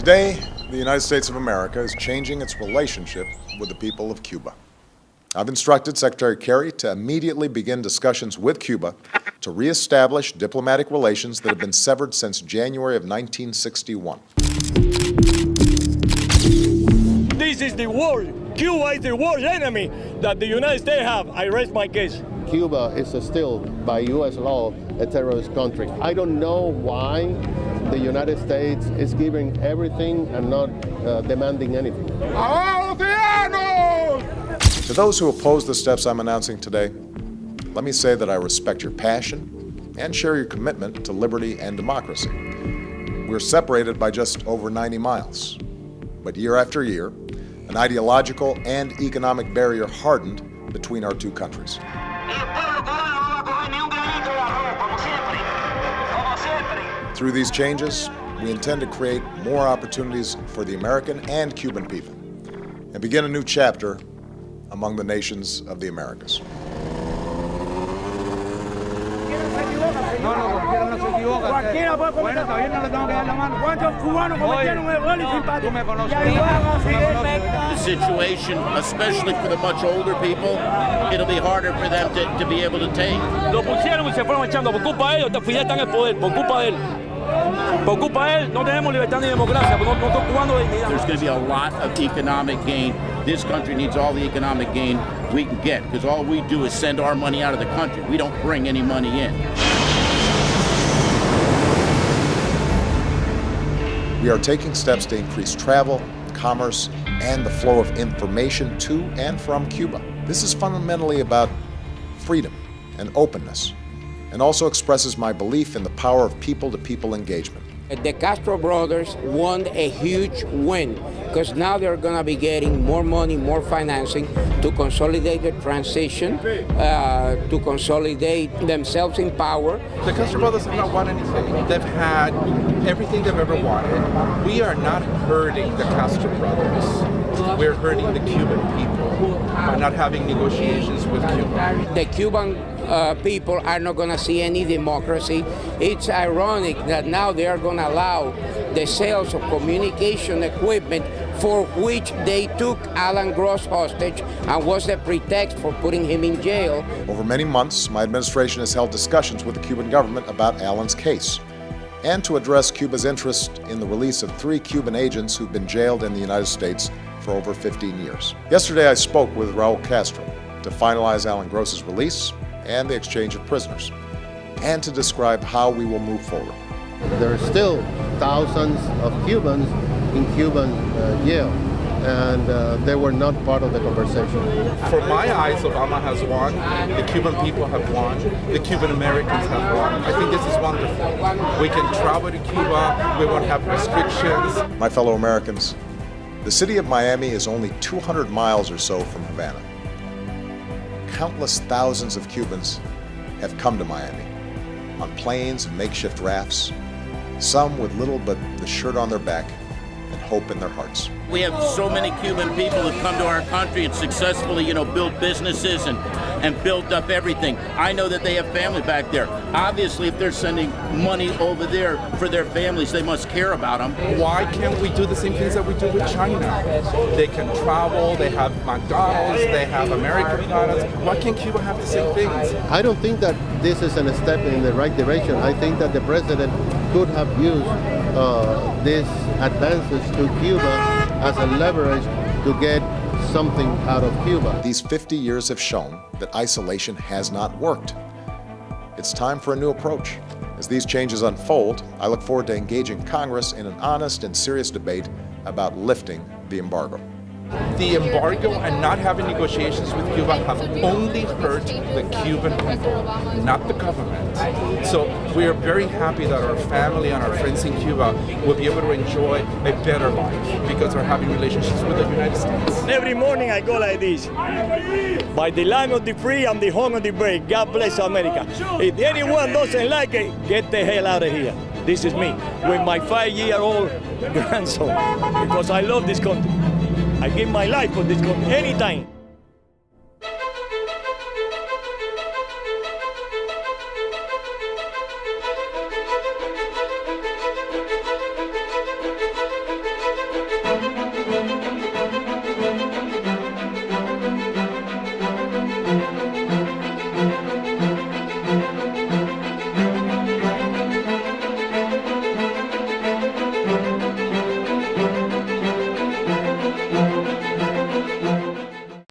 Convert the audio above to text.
Today, the United States of America is changing its relationship with the people of Cuba. I've instructed Secretary Kerry to immediately begin discussions with Cuba to reestablish diplomatic relations that have been severed since January of 1961. This is the world. Cuba is the worst enemy that the United States have. I rest my case. Cuba is still, by U.S. law, a terrorist country. I don't know why the United States is giving everything and not demanding anything. To those who oppose the steps I'm announcing today, let me say that I respect your passion and share your commitment to liberty and democracy. We're separated by just over 90 miles, but year after year, an ideological and economic barrier hardened between our two countries. Through these changes, we intend to create more opportunities for the American and Cuban people and begin a new chapter among the nations of the Americas. The situation, especially for the much older people, it'll be harder for them to be able to take. Lo pusieron y se fueron echando. Por culpa de ellos, Fidel está en el poder. Por culpa de él. Por culpa de él, no tenemos libertad ni democracia. No estamos jugando de dignidad. There's going to be a lot of economic gain. This country needs all the economic gain we can get, because all we do is send our money out of the country. We don't bring any money in. We are taking steps to increase travel, commerce, and the flow of information to and from Cuba. This is fundamentally about freedom and openness, and also expresses my belief in the power of people-to-people engagement. The Castro brothers won a huge win because now they're going to be getting more money, more financing to consolidate the transition, to consolidate themselves in power. The Castro brothers have not won anything. They've had everything they've ever wanted. We are not hurting the Castro brothers. We're hurting the Cuban people by not having negotiations with Cuba. The Cuban people are not going to see any democracy. It's ironic that now they are going to allow the sales of communication equipment for which they took Alan Gross hostage and was the pretext for putting him in jail. Over many months, my administration has held discussions with the Cuban government about Alan's case and to address Cuba's interest in the release of 3 Cuban agents who've been jailed in the United States for over 15 years. Yesterday, I spoke with Raul Castro to finalize Alan Gross's release and the exchange of prisoners, and to describe how we will move forward. There are still thousands of Cubans in Cuban jail, and they were not part of the conversation. For my eyes, Obama has won, the Cuban people have won, the Cuban-Americans have won. I think this is wonderful. We can travel to Cuba, we won't have restrictions. My fellow Americans, the city of Miami is only 200 miles or so from Havana. Countless thousands of Cubans have come to Miami on planes and makeshift rafts, some with little but the shirt on their back and hope in their hearts. We have so many Cuban people who've come to our country and successfully, built businesses and built up everything. I know that they have family back there. Obviously, if they're sending money over there for their families, they must care about them. Why can't we do the same things that we do with China? They can travel, they have McDonald's, they have American products. Why can't Cuba have the same things? I don't think that this is a step in the right direction. I think that the president could have used these advances to Cuba as a leverage to get something out of Cuba. These 50 years have shown that isolation has not worked. It's time for a new approach. As these changes unfold, I look forward to engaging Congress in an honest and serious debate about lifting the embargo. The embargo and not having negotiations with Cuba have only hurt the Cuban people, not the government. So we are very happy that our family and our friends in Cuba will be able to enjoy a better life because they're having relationships with the United States. Every morning I go like this. By the land of the free and the home of the brave, God bless America. If anyone doesn't like it, get the hell out of here. This is me with my 5-year-old grandson because I love this country. I give my life for this country anytime.